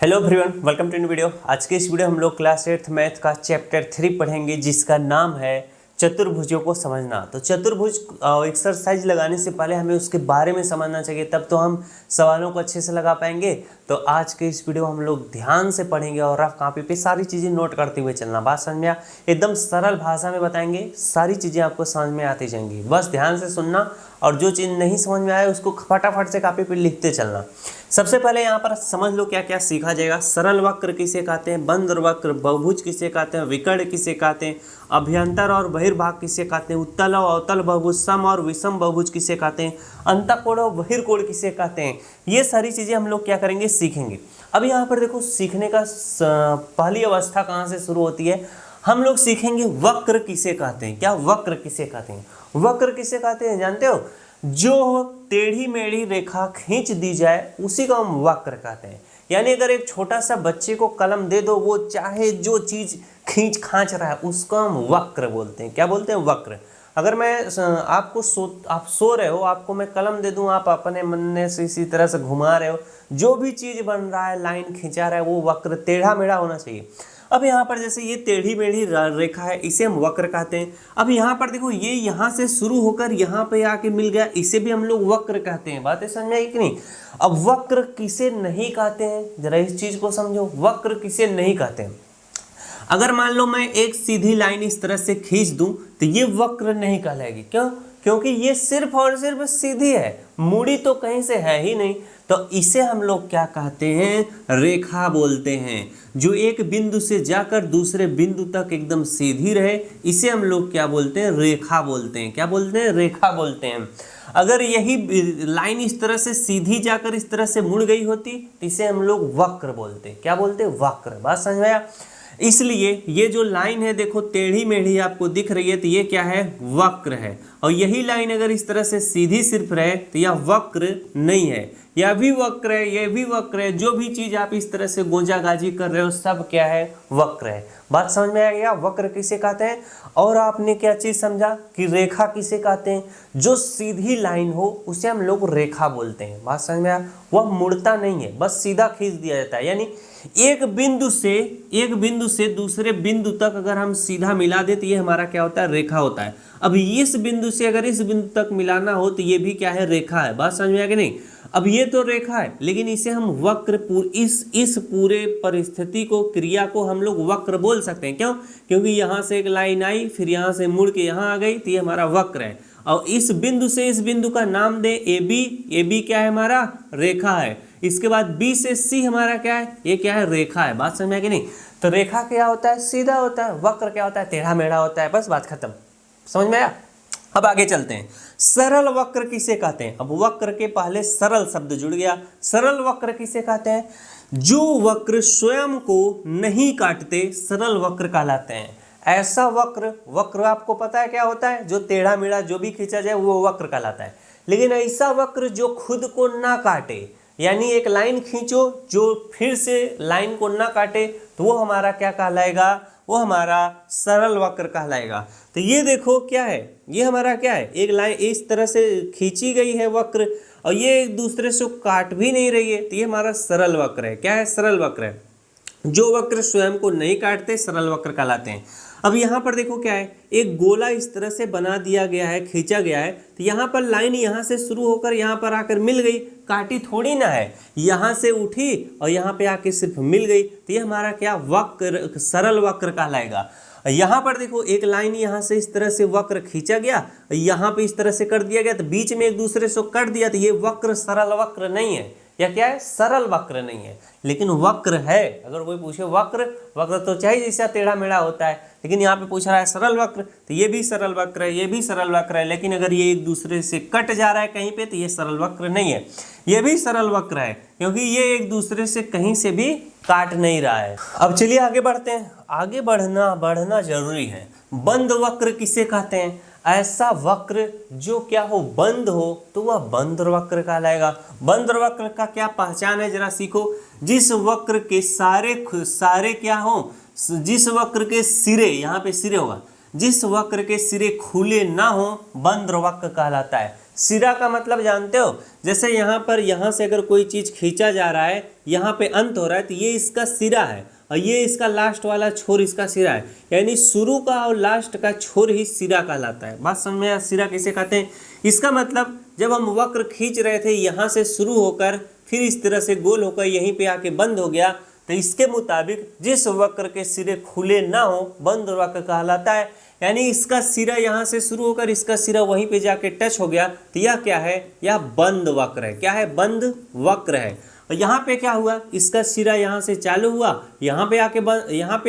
Hello everyone, welcome to new video. आज के इस वीडियो हम लोग क्लास 8th मैथ का चैप्टर 3 पढ़ेंगे जिसका नाम है चतुर्भुजों को समझना। तो चतुर्भुज एक्सरसाइज लगाने से पहले हमें उसके बारे में समझना चाहिए, तब तो हम सवालों को अच्छे से लगा पाएंगे। तो आज के इस वीडियो हम लोग ध्यान से पढ़ेंगे और रफ कॉपी पे सारी चीज़ें नोट करते हुए चलना। बात समझ में एकदम सरल भाषा में बताएंगे, सारी चीज़ें आपको समझ में आती जाएंगी। बस ध्यान से सुनना और जो चीज़ नहीं समझ में आए उसको फटाफट से कॉपी पे लिखते चलना। सबसे पहले यहाँ पर समझ लो क्या क्या सीखा जाएगा। सरल वक्र किसे कहते हैं, बंद वक्र, बहुभुज किसे कहते हैं, विकर्ण किसे कहते हैं, अभ्यंतर और बहिर्भाग किसे कहते हैं, उत्तल और अवतल बहुभुज, सम और विषम बहुभुज किसे कहते हैं, अंतःकोण और बहिर्कोण किसे कहते हैं। ये सारी चीज़ें हम लोग क्या करेंगे, सीखेंगे। अब यहाँ पर देखो, सीखने का पहली अवस्था कहाँ से शुरू होती है, हम लोग सीखेंगे वक्र किसे कहते हैं। क्या वक्र किसे कहते हैं? वक्र किसे कहते हैं जानते हो? जो टेढ़ी मेढ़ी रेखा खींच दी जाए उसी को हम वक्र कहते हैं। यानी अगर एक छोटा सा बच्चे को कलम दे दो, वो चाहे जो चीज खींच खांच रहा है उसको हम वक्र बोलते हैं। क्या बोलते हैं? वक्र। अगर मैं आप सो रहे हो, आपको मैं कलम दे दूं, आप अपने मन से इसी तरह से घुमा रहे हो, जो भी चीज बन रहा है, लाइन खींचा रहा है, वो वक्र टेढ़ा मेढ़ा होना चाहिए। अब यहाँ पर जैसे ये टेढ़ी मेढ़ी रेखा है, इसे हम वक्र कहते हैं। अब यहाँ पर देखो, ये यहाँ से शुरू होकर यहाँ पे आके मिल गया, इसे भी हम लोग वक्र कहते हैं। बातें समझ में आई कि नहीं? अब वक्र किसे नहीं कहते हैं, जरा इस चीज को समझो। वक्र किसे नहीं कहते हैं? अगर मान लो मैं एक सीधी लाइन इस तरह से खींच दूं तो ये वक्र नहीं कहलाएगी। क्यों? क्योंकि ये सिर्फ और सिर्फ सीधी है, मुड़ी तो कहीं से है ही नहीं। तो इसे हम लोग क्या कहते हैं? रेखा बोलते हैं। जो एक बिंदु से जाकर दूसरे बिंदु तक एकदम सीधी रहे, इसे हम लोग क्या बोलते हैं? रेखा बोलते हैं। क्या बोलते हैं? रेखा बोलते हैं। अगर यही लाइन इस तरह से सीधी जाकर इस तरह से मुड़ गई होती तो इसे हम लोग वक्र बोलते हैं। क्या बोलते हैं? वक्र। बात समझ में आया? इसलिए ये जो लाइन है देखो, टेढ़ी मेढ़ी आपको दिख रही है, तो ये क्या है? वक्र है। और यही लाइन अगर इस तरह से सीधी सिर्फ रहे तो यह वक्र नहीं है। यह भी वक्र है, यह भी वक्र है। जो भी चीज आप इस तरह से गोंजागाजी कर रहे हो, सब क्या है? वक्र है। बात समझ में आ गया? वक्र किसे कहते हैं? और आपने क्या चीज समझा कि रेखा किसे कहते हैं? जो सीधी लाइन हो उसे हम लोग रेखा बोलते हैं। बात समझ में आया? वह मुड़ता नहीं है, बस सीधा खींच दिया जाता है। यानी एक बिंदु से दूसरे बिंदु तक अगर हम सीधा मिला दे तो ये हमारा क्या होता है? रेखा होता है। अब इस बिंदु से अगर इस बिंदु तक मिलाना हो तो ये भी क्या है? रेखा है। बात समझ में आया कि नहीं? अब ये तो रेखा है, लेकिन इसे हम वक्र इस पूरे परिस्थिति को, क्रिया को हम लोग वक्र बोल सकते हैं। क्यों? क्योंकि यहाँ से एक लाइन आई, फिर यहाँ से मुड़ के यहाँ आ गई, तो ये हमारा वक्र है। और इस बिंदु से इस बिंदु का नाम दे ए बी क्या है? हमारा रेखा है। इसके बाद बी से सी हमारा क्या है? ये क्या है? रेखा है। बात समझ में आया कि नहीं? तो रेखा क्या होता है? सीधा होता है। वक्र क्या होता है? टेढ़ा मेढ़ा होता है। बस बात खत्म। समझ में आया? अब आगे चलते हैं। सरल वक्र किसे कहते हैं? अब वक्र के पहले सरल शब्द जुड़ गया। सरल वक्र किसे कहते हैं? जो वक्र स्वयं को नहीं काटते सरल वक्र कहलाते हैं। ऐसा वक्र आपको पता है क्या होता है? जो टेढ़ा मेढ़ा जो भी खींचा जाए वो वक्र कहलाता है। लेकिन ऐसा वक्र जो खुद को ना काटे, यानी एक लाइन खींचो जो फिर से लाइन को ना काटे, तो वो हमारा क्या कहलाएगा? वो हमारा सरल वक्र कहलाएगा। तो ये देखो क्या है, ये हमारा क्या है? एक लाइन इस तरह से खींची गई है वक्र, और ये एक दूसरे से काट भी नहीं रही है, तो ये हमारा सरल वक्र है। क्या है? सरल वक्र है। जो वक्र स्वयं को नहीं काटते सरल वक्र कहलाते हैं। अब यहाँ पर देखो क्या है, एक गोला इस तरह से बना दिया गया है, खींचा गया है, तो यहाँ पर लाइन यहाँ से शुरू होकर यहाँ पर आकर मिल गई, काटी थोड़ी ना है, यहाँ से उठी और यहाँ पे आके सिर्फ मिल गई, तो ये हमारा क्या? वक्र, सरल वक्र कहलाएगा। यहाँ पर देखो, एक लाइन यहाँ से इस तरह से वक्र खींचा गया, यहाँ पे इस तरह से कर दिया गया, तो बीच में एक दूसरे से कट दिया, तो ये वक्र सरल वक्र नहीं है। या क्या है? सरल वक्र नहीं है, लेकिन वक्र है। अगर कोई पूछे वक्र तो चाहिए जैसा टेढ़ा मेढ़ा होता है, लेकिन यहाँ पे पूछ रहा है सरल वक्र, तो ये भी सरल वक्र है, ये भी सरल वक्र है। लेकिन अगर ये एक दूसरे से कट जा रहा है कहीं पे, तो ये सरल वक्र नहीं है। ये भी सरल वक्र है, क्योंकि ये एक दूसरे से कहीं से भी काट नहीं रहा है। अब चलिए आगे बढ़ते हैं। आगे बढ़ना जरूरी है। बंद वक्र किसे कहते हैं? ऐसा वक्र जो क्या हो? बंद हो, तो वह बंद वक्र कहलाएगा। बंद वक्र का क्या पहचान है, जरा सीखो। जिस वक्र के सारे क्या हो, जिस वक्र के सिरे, यहाँ पे सिरे होगा, जिस वक्र के सिरे खुले ना हो, बंद वक्र कहलाता है। सिरा का मतलब जानते हो, जैसे यहाँ पर यहाँ से अगर कोई चीज़ खींचा जा रहा है, यहाँ पे अंत हो रहा है, तो ये इसका सिरा है और ये इसका लास्ट वाला छोर इसका सिरा है। यानी शुरू का और लास्ट का छोर ही सिरा कहलाता है। बात समझ में आया? सिरा किसे कहते हैं? इसका मतलब जब हम वक्र खींच रहे थे, यहाँ से शुरू होकर फिर इस तरह से गोल होकर यहीं पे आके बंद हो गया, तो इसके मुताबिक जिस वक्र के सिरे खुले ना हो बंद वक्र कहलाता है। यानी इसका सिरा यहाँ से शुरू होकर इसका सिरा वहीं पे जाके टच हो गया, तो यह क्या है? यह बंद वक्र है। क्या है? बंद वक्र है। और यहाँ पे क्या हुआ? इसका सिरा यहाँ से चालू हुआ, यहाँ पे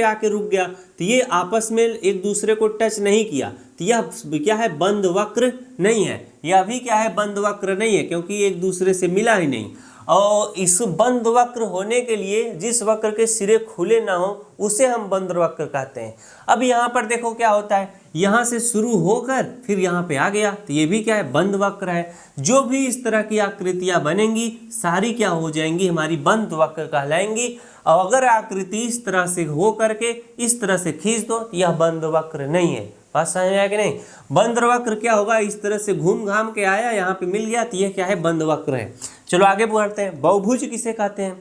आके रुक गया, तो ये आपस में एक दूसरे को टच नहीं किया, तो यह क्या है? बंद वक्र नहीं है। यह भी क्या है? बंद वक्र नहीं है, क्योंकि एक दूसरे से मिला ही नहीं। और इस बंद वक्र होने के लिए जिस वक्र के सिरे खुले ना हो उसे हम बंद वक्र कहते हैं। अब यहाँ पर देखो क्या होता है, यहाँ से शुरू होकर फिर यहाँ पे आ गया, तो ये भी क्या है? बंद वक्र है। जो भी इस तरह की आकृतियाँ बनेंगी सारी क्या हो जाएंगी? हमारी बंद वक्र कहलाएंगी। और अगर आकृति इस तरह से हो करके इस तरह से खींच दो तो यह बंद वक्र नहीं है। बात समझ में आया कि नहीं? बंद वक्र क्या होगा? इस तरह से घूम घाम के आया, यहाँ पे मिल गया, तो यह क्या है? बंद वक्र है। चलो आगे बढ़ते हैं। बहुभुज किसे कहते हैं?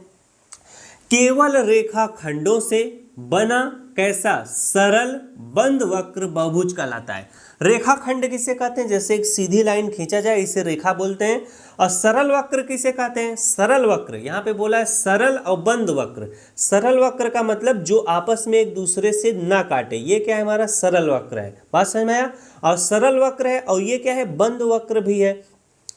केवल रेखा खंडों से बना कैसा सरल बंद वक्र बहुभुज कहलाता है। रेखा खंड किसे कहते हैं? जैसे एक सीधी लाइन खींचा जाए इसे रेखा बोलते हैं। और सरल वक्र किसे कहते हैं? सरल वक्र, यहाँ पे बोला है सरल और बंद वक्र। सरल वक्र का मतलब जो आपस में एक दूसरे से ना काटे, ये क्या है? हमारा सरल वक्र है। बात समझ में आया? और सरल वक्र है और ये क्या है? बंद वक्र भी है।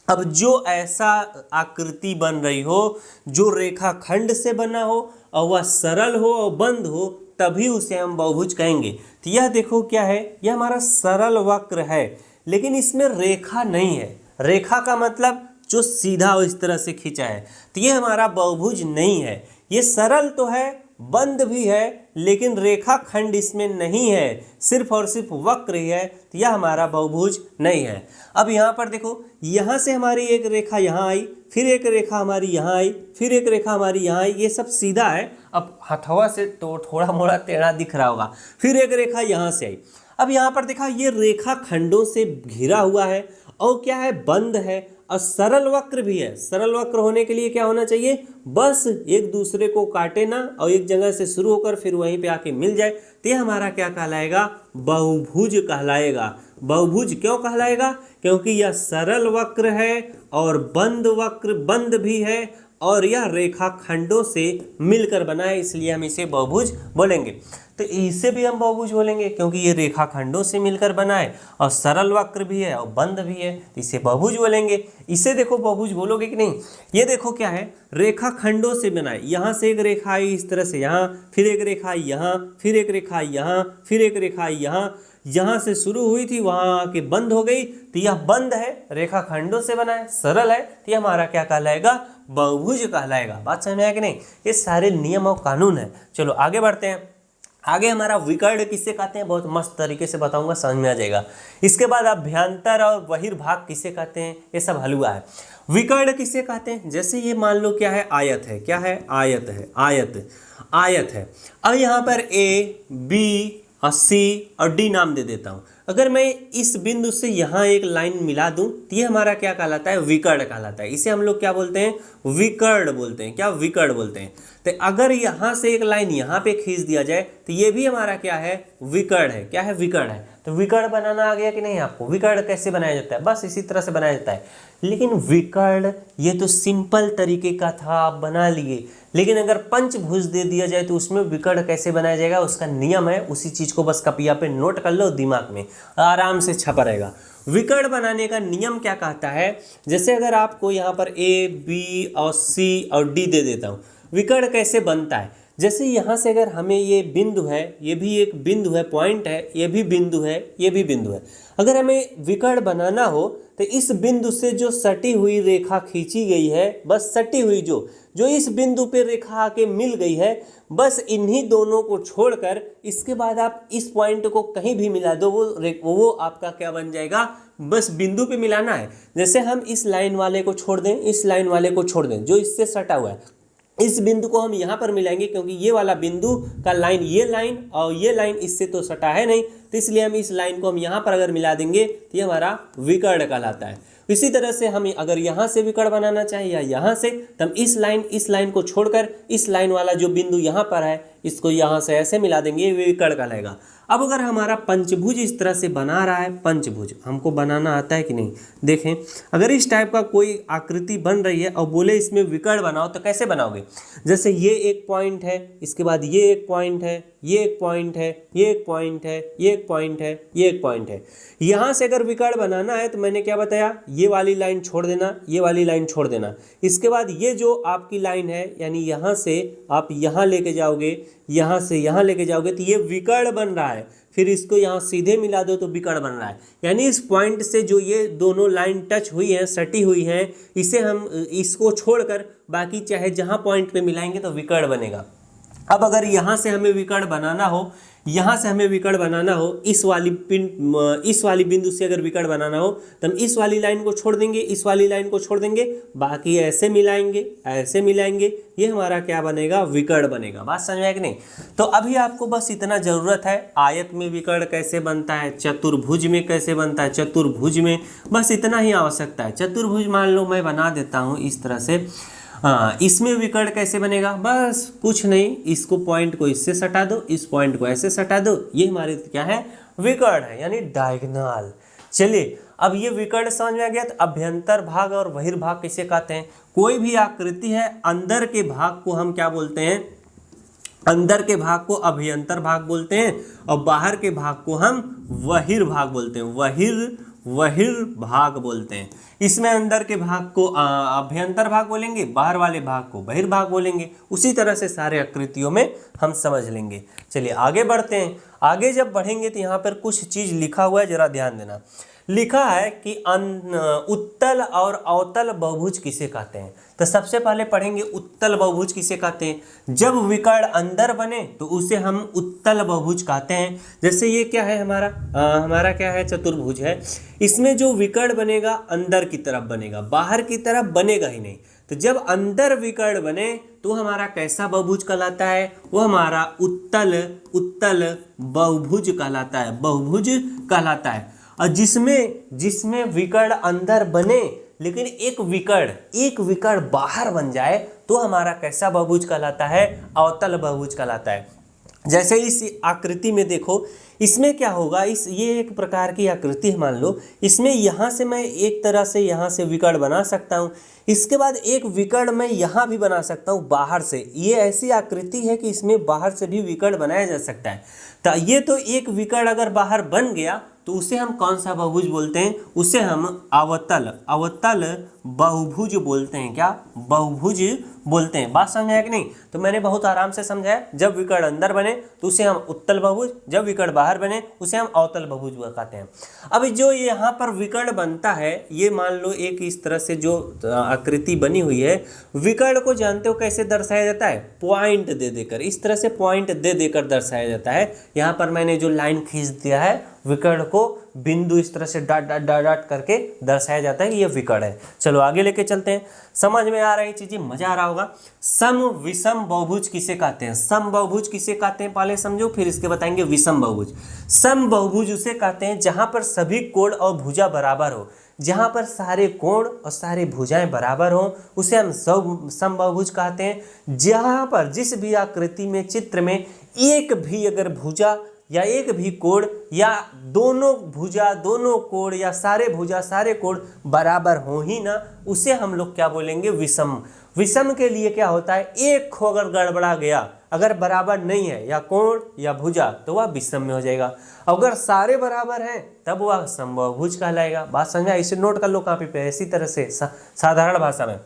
अब जो ऐसा आकृति बन रही हो जो रेखा खंड से बना हो और वह सरल हो और बंद हो, तभी उसे हम बहुभुज कहेंगे। तो यह देखो क्या है? यह हमारा सरल वक्र है, लेकिन इसमें रेखा नहीं है। रेखा का मतलब जो सीधा इस तरह से खींचा है, तो ये हमारा बहुभुज नहीं है। ये सरल तो है, बंद भी है, लेकिन रेखा खंड इसमें नहीं है, सिर्फ और सिर्फ वक्र ही है, तो यह हमारा बहुभुज नहीं है। अब यहाँ पर देखो, यहाँ से हमारी एक रेखा यहाँ आई, फिर एक रेखा हमारी यहाँ आई, फिर एक रेखा हमारी यहाँ आई, ये सब सीधा है। अब हथवा से तो थोड़ा मोड़ा टेढ़ा दिख रहा होगा। फिर एक रेखा यहाँ से आई। अब यहाँ पर देखा, ये रेखा खंडों से घिरा हुआ है और क्या है? बंद है और सरल वक्र भी है। सरल वक्र होने के लिए क्या होना चाहिए? बस एक दूसरे को काटे ना और एक जगह से शुरू होकर फिर वहीं पे आके मिल जाए, तो यह हमारा क्या कहलाएगा? बहुभुज कहलाएगा। बहुभुज क्यों कहलाएगा? क्योंकि यह सरल वक्र है और बंद वक्र बंद भी है और यह रेखा खंडों से मिलकर बना है, इसलिए हम इसे बहुभुज बोलेंगे। तो इसे भी हम बहुभुज बोलेंगे क्योंकि ये रेखा खंडों से मिलकर बना है और सरल वक्र भी है और बंद भी है, तो इसे बहुभुज बोलेंगे। इसे देखो बहुभुज बोलोगे कि नहीं? ये देखो क्या है? रेखा खंडों से बना है। यहाँ से एक रेखा आई इस तरह से यहाँ, फिर एक रेखा यहाँ, फिर एक रेखा यहाँ, फिर एक रेखा यहाँ, यहाँ से शुरू हुई थी वहाँ आके बंद हो गई, तो यह बंद है, रेखा खंडों से बना है, सरल है, तो यह हमारा क्या कहलाएगा? बहुभुज कहलाएगा। बात समझ में आया कि नहीं? ये सारे नियम और कानून है। चलो आगे बढ़ते हैं। आगे हमारा विकर्ण किसे कहते हैं? बहुत मस्त तरीके से बताऊंगा, समझ में आ जाएगा। इसके बाद अभ्यंतर और बहिर्भाग किसे कहते हैं? ये सब हलवा है। विकर्ण किसे कहते हैं? जैसे ये मान लो क्या है? आयत है। क्या है? आयत है। आयत है। अब यहाँ पर ए, बी और सी और डी नाम दे देता हूँ। अगर मैं इस बिंदु से यहाँ एक लाइन मिला दूं तो ये हमारा क्या कहलाता है? विकर्ण कहलाता है। इसे हम लोग क्या बोलते हैं? विकर्ण बोलते हैं। क्या? विकर्ण बोलते हैं। तो अगर यहाँ से एक लाइन यहाँ पे खींच दिया जाए तो ये भी हमारा क्या है? विकर्ण है। क्या है? विकर्ण है। तो विकर्ण बनाना आ गया कि नहीं आपको? विकर्ण कैसे बनाया जाता है? बस इसी तरह से बनाया जाता है। लेकिन विकर्ण ये तो सिंपल तरीके का था, आप बना लिए, लेकिन अगर पंचभुज दे दिया जाए तो उसमें विकर्ण कैसे बनाया जाएगा? उसका नियम है, उसी चीज़ को बस कपिया पे नोट कर लो, दिमाग में आराम से छपा रहेगा। विकर्ण बनाने का नियम क्या कहता है? जैसे अगर आपको यहाँ पर ए, बी और सी और डी दे देता हूँ, विकर्ण कैसे बनता है? जैसे यहाँ से अगर हमें ये बिंदु है, ये भी एक बिंदु है, पॉइंट है, ये भी बिंदु है, ये भी बिंदु है। अगर हमें विकर्ण बनाना हो तो इस बिंदु से जो सटी हुई रेखा खींची गई है, बस सटी हुई जो इस बिंदु पे रेखा आके मिल गई है, बस इन्हीं दोनों को छोड़कर इसके बाद आप इस पॉइंट को कहीं भी मिला दो, वो आपका क्या बन जाएगा? बस बिंदु पे मिलाना है। जैसे हम इस लाइन वाले को छोड़ दें, इस लाइन वाले को छोड़ दें जो इससे सटा हुआ है, इस बिंदु को हम यहाँ पर मिलाएंगे क्योंकि ये वाला बिंदु का लाइन, ये लाइन और ये लाइन इससे तो सटा है नहीं, तो इसलिए हम इस लाइन को हम यहाँ पर अगर मिला देंगे तो ये हमारा विकर्ण कहलाता है। इसी तरह से हम अगर यहाँ से विकर्ण बनाना चाहें या यहाँ से, तो हम इस लाइन को छोड़कर इस लाइन वाला जो बिंदु यहाँ पर है इसको यहाँ से ऐसे मिला देंगे, ये विकर्ण कहलाएगा। अब अगर हमारा पंचभुज इस तरह से बना रहा है, पंचभुज हमको बनाना आता है कि नहीं, देखें अगर इस टाइप का कोई आकृति बन रही है और बोले इसमें विकर्ण बनाओ तो कैसे बनाओगे। जैसे ये एक पॉइंट है, इसके बाद ये एक पॉइंट है, ये एक पॉइंट है, ये एक पॉइंट है, ये एक पॉइंट है, ये एक पॉइंट है। यहाँ से अगर विकर्ण बनाना है तो मैंने क्या बताया, ये वाली लाइन छोड़ देना, ये वाली लाइन छोड़ देना। इसके बाद ये जो आपकी लाइन है यानी यहाँ से आप यहाँ लेके जाओगे, यहाँ से यहाँ लेके जाओगे तो ये विकर्ण बन रहा है। फिर इसको यहाँ सीधे मिला दो तो विकर्ण बन रहा है। यानी इस पॉइंट से जो ये दोनों लाइन टच हुई हैं, सटी हुई हैं, इसे हम इसको छोड़कर बाकी चाहे जहाँ पॉइंट पे मिलाएंगे तो विकर्ण बनेगा। अब अगर यहाँ से हमें विकर्ण बनाना हो, यहाँ से हमें विकर्ण बनाना हो, इस वाली बिंदु से अगर विकर्ण बनाना हो तो हम इस वाली लाइन को छोड़ देंगे, इस वाली लाइन को छोड़ देंगे, बाकी ऐसे मिलाएंगे, ऐसे मिलाएंगे, ये हमारा क्या बनेगा, विकर्ण बनेगा। बात समझ में आया कि नहीं। तो अभी आपको बस इतना ज़रूरत है, आयत में विकर्ण कैसे बनता है, चतुर्भुज में कैसे बनता है, चतुर्भुज में बस इतना ही आवश्यकता है। चतुर्भुज मान लो मैं बना देता हूँ इस तरह से, इसमें विकर्ण कैसे बनेगा, बस कुछ नहीं, इसको पॉइंट को इससे सटा दो, इस पॉइंट को ऐसे सटा दो, ये हमारे क्या है, विकर्ण है यानी डायगोनल। चलिए अब ये विकर्ण समझ में आ गया। तो अभ्यंतर भाग और बहिर्भाग किसे कहते हैं, कोई भी आकृति है अंदर के भाग को हम क्या बोलते हैं, अंदर के भाग को अभ्यंतर भाग बोलते हैं और बाहर के भाग को हम बहिर्भाग बोलते हैं, बहिर्भाग बोलते हैं। इसमें अंदर के भाग को अभ्यंतर भाग बोलेंगे, बाहर वाले भाग को बहिर्भाग बोलेंगे। उसी तरह से सारे आकृतियों में हम समझ लेंगे। चलिए आगे बढ़ते हैं। आगे जब बढ़ेंगे तो यहाँ पर कुछ चीज़ लिखा हुआ है, जरा ध्यान देना। लिखा है कि उत्तल और अवतल बहुभुज किसे कहते हैं। तो सबसे पहले पढ़ेंगे उत्तल बहुभुज किसे कहते हैं। जब विकर्ण अंदर बने तो उसे हम उत्तल बहुभुज कहते हैं। जैसे ये क्या है, हमारा क्या है, चतुर्भुज है। इसमें जो विकर्ण बनेगा अंदर की तरफ बनेगा, बाहर की तरफ बनेगा ही नहीं। तो जब अंदर विकर्ण बने तो हमारा कैसा बहुभुज कहलाता है, वो हमारा उत्तल बहुभुज कहलाता है, बहुभुज कहलाता है। और जिसमें विकर्ण अंदर बने लेकिन एक विकर्ण बाहर बन जाए तो हमारा कैसा बहुभुज कहलाता है, अवतल बहुभुज कहलाता है। जैसे इस आकृति में देखो, इसमें क्या होगा, ये एक प्रकार की आकृति है मान लो, इसमें यहाँ से मैं एक तरह से यहाँ से विकर्ण बना सकता हूँ, इसके बाद एक विकर्ण मैं यहाँ भी बना सकता हूँ बाहर से। ये ऐसी आकृति है कि इसमें बाहर से भी विकर्ण बनाया जा सकता है। तो ये तो एक विकर्ण अगर बाहर बन गया तो उसे हम कौन सा बहुभुज बोलते हैं, उसे हम अवतल बहुभुज बोलते हैं। क्या, बहुभुज बोलते हैं। बात समझ में आया कि नहीं। तो मैंने बहुत आराम से समझाया। जब विकर्ण अंदर बने तो उसे हम उत्तल बहुभुज, जब विकर्ण बाहर बने उसे हम अवतल बहुभुज कहते हैं। अब जो यहाँ पर विकर्ण बनता है, ये मान लो एक इस तरह से जो आकृति बनी हुई है, विकर्ण को जानते हो कैसे दर्शाया जाता है, पॉइंट दे देकर, इस तरह से पॉइंट दे देकर दर्शाया जाता है। यहाँ पर मैंने जो लाइन खींच दिया है, विकर्ण को बिंदु इस तरह से डॉट डॉट डॉट डॉट करके दर्शाया जाता है कि ये विकर्ण है। चलो आगे लेके चलते हैं। समझ में आ रही चीजें, मजा आ रहा होगा। सम विषम बहुभुज किसे कहते हैं, सम बहुभुज किसे कहते हैं पहले समझो, फिर इसके बताएंगे विषम बहुभुज। सम बहुभुज उसे कहते हैं जहां पर सभी कोण और भुजा बराबर हो, जहां पर सारे कोण और सारे भुजाएं बराबर हो उसे हम सम बहुभुज कहते हैं। जहां पर जिस भी आकृति में, चित्र में एक भी अगर भुजा या एक भी कोण या दोनों भुजा दोनों कोण या सारे भुजा सारे कोण बराबर हो ही ना, उसे हम लोग क्या बोलेंगे, विषम। विषम के लिए क्या होता है, एक खो अगर गड़बड़ा गया, अगर बराबर नहीं है या कोण या भुजा, तो वह विषम में हो जाएगा। अगर सारे बराबर हैं तब वह समबाहुभुज कहलाएगा। बात समझा, इसे नोट कर लो कॉपी पे इसी तरह से साधारण भाषा में।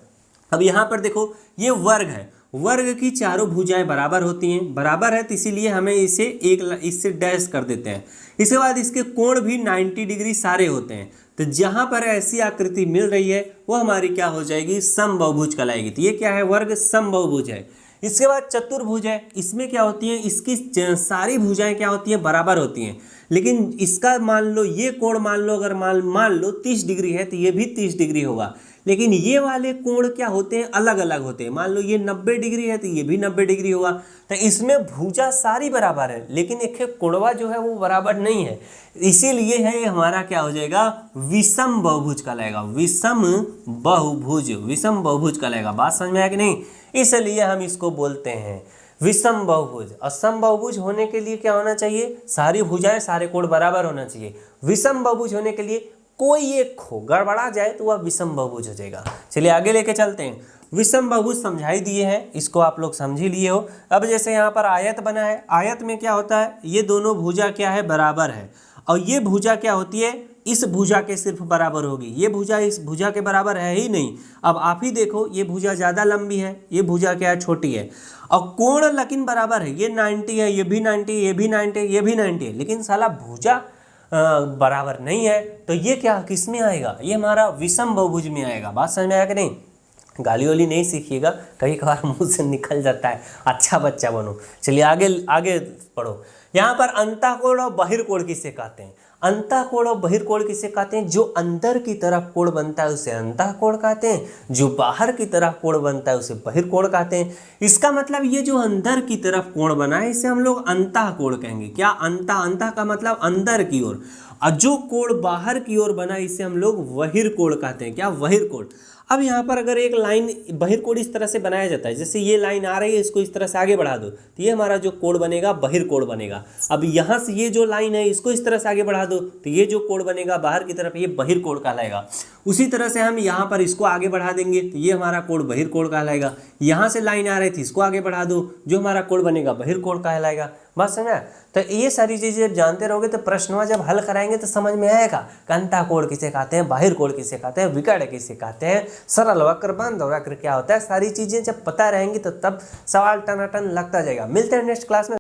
अब यहाँ पर देखो, ये वर्ग है, वर्ग की चारों भुजाएं बराबर होती हैं, बराबर है तो इसीलिए हमें इसे इससे डैश कर देते हैं। इसके बाद इसके कोण भी 90 डिग्री सारे होते हैं। तो जहां पर ऐसी आकृति मिल रही है वो हमारी क्या हो जाएगी, समबाहुभुज कहलाएगी। तो ये क्या है, वर्ग समबाहुभुज है। इसके बाद चतुर्भुज है, इसमें क्या होती है, इसकी सारी भुजाएं क्या होती हैं, बराबर होती हैं। लेकिन इसका मान लो ये कोण मान लो, अगर मान लो 30 डिग्री है तो ये भी 30 डिग्री होगा। लेकिन ये वाले कोण क्या होते हैं, अलग अलग होते हैं। मान लो ये 90 डिग्री है तो ये भी 90 डिग्री होगा, तो इसमें भुजा सारी बराबर है, लेकिन एक कोणवा जो है वो बराबर नहीं है, इसीलिए है हमारा क्या हो जाएगा, विषम बहुभुज कहलाएगा। विषम बहुभुज, विषम बहुभुज कहलाएगा। बात समझ में आया कि नहीं? इसलिए हम इसको बोलते हैं विषम बहुभुज। और सम बहुभुज होने के लिए क्या होना चाहिए, सारी भुजाएं सारे कोण बराबर होना चाहिए। विषम बहुभुज होने के लिए कोई एक खो गड़बड़ा जाए तो वह विषम बहुभुज हो जाएगा। चलिए आगे लेके चलते हैं। विषम बहुभुज समझाई दिए हैं, इसको आप लोग समझ ही लिए हो। अब जैसे यहाँ पर आयत बना है, आयत में क्या होता है, ये दोनों भुजा क्या है, बराबर है, और ये भुजा क्या होती है, इस भुजा के सिर्फ बराबर होगी। ये भुजा इस भुजा के बराबर है ही नहीं। अब आप ही देखो, ये भुजा ज़्यादा लंबी है, ये भुजा क्या है, छोटी है, और कोण लेकिन बराबर है। ये 90 है, ये भी 90, ये भी 90, ये भी 90 है, लेकिन साला भुजा बराबर नहीं है, तो ये क्या किस में आएगा, ये हमारा विषम बहुभुज में आएगा। बात समझ में आया कि नहीं? गाली वाली नहीं सीखिएगा, कभी कभार मुंह से निकल जाता है, अच्छा बच्चा बनो। चलिए आगे आगे पढ़ो। यहाँ पर अंतःकोण और बहिर्कोण किसे कहते हैं? अंतःकोण और बहिर्कोण किसे कहते हैं? जो अंदर की तरफ कोण बनता है उसे अंतःकोण कहते हैं, जो बाहर की तरफ कोण बनता है उसे बहिर्कोण कहते हैं। इसका मतलब ये जो अंदर की तरफ कोण बना है इसे हम लोग अंतःकोण कहेंगे। क्या? अंतः का मतलब अंदर की ओर, और जो कोण बाहर की ओर बना इसे हम लोग बहिर्कोण कहते हैं। क्या? बहिर्कोण। अब यहाँ पर अगर एक लाइन बहिर्कोण इस तरह से बनाया जाता है, जैसे ये लाइन आ रही है, इसको इस तरह से आगे बढ़ा दो तो ये हमारा जो कोण बनेगा बहिर्कोण बनेगा। अब यहाँ से ये जो लाइन है इसको इस तरह से आगे बढ़ा दो तो ये जो कोण बनेगा बाहर की तरफ, ये बहिर्कोण कहलाएगा। उसी तरह से हम यहाँ पर इसको आगे बढ़ा देंगे तो ये हमारा कोण बहिर्कोण कहलाएगा। यहाँ से लाइन आ रही थी, इसको आगे बढ़ा दो, जो हमारा कोण बनेगा बहिर्कोण कहलाएगा। बात समझा? तो ये सारी चीज़ें जब जानते रहोगे तो प्रश्नवा जब हल कराएंगे तो समझ में आएगा। अंतःकोण किसे कहते हैं, बाहिर्कोण किसे कहते हैं, विकर्ण किसे कहते हैं, सरल वक्र, बंद वक्र क्या होता है, सारी चीज़ें जब पता रहेंगी तो तब सवाल टनाटन लगता जाएगा। मिलते हैं नेक्स्ट क्लास में।